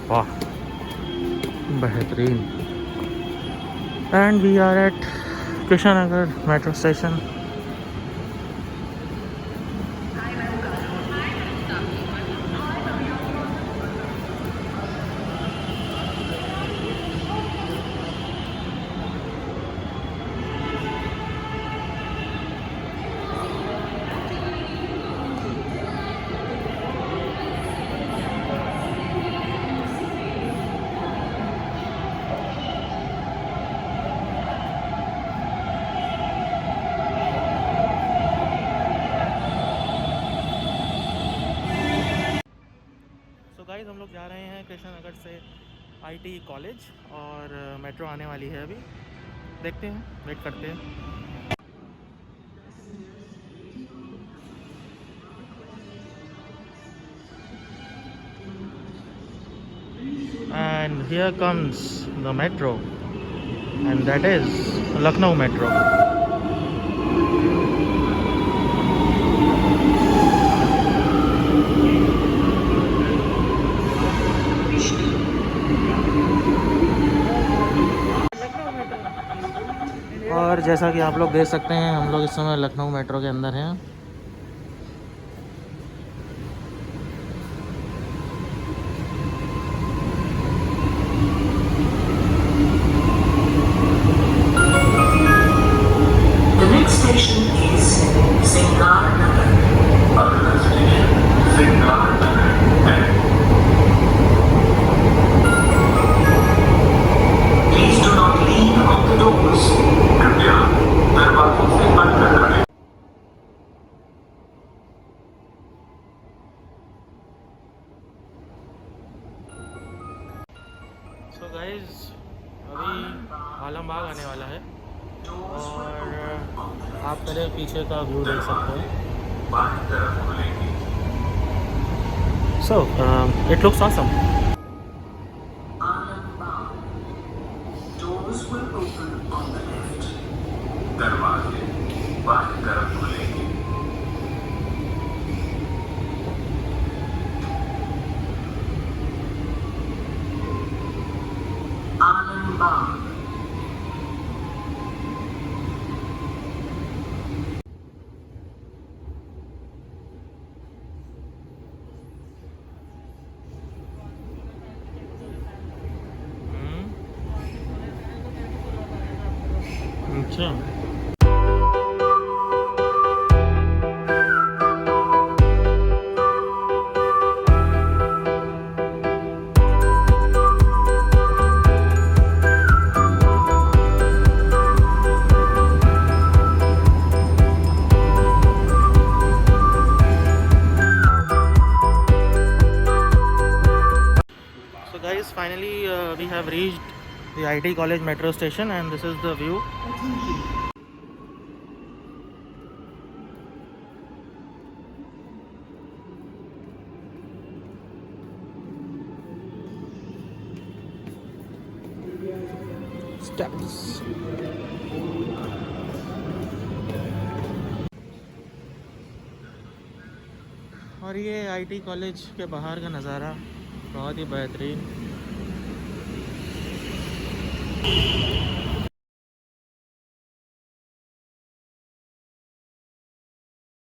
वाह बेहतरीन। And we are at Krishna Nagar metro station. Guys हम लोग जा रहे हैं कृष्णा नगर से आईटी कॉलेज और मेट्रो आने वाली है अभी। देखते हैं, वेट करते हैं। And here comes the metro and that is Lucknow metro. और जैसा कि आप लोग देख सकते हैं हम लोग इस समय लखनऊ मेट्रो के अंदर हैं। The next station is Singar Nagar. Agla station Singar Nagar है। Please do not lean on the doors. कृपया दरवाजों से बंद कर रखें। सो गाइस अभी आलमबाग आने वाला है और आप पहले पीछे का व्यू देख सकते हैं। बाहर तरफ खुलेंगी। So it looks awesome. Alambagh. Doors will open on the left. दरवाजे बाहर तरफ खुलेंगे। आलमबाग. अच्छा So guys, finally we have reached the IT college metro station and this is the view. Steps. और ये आईटी कॉलेज के बाहर का नज़ारा बहुत ही बेहतरीन।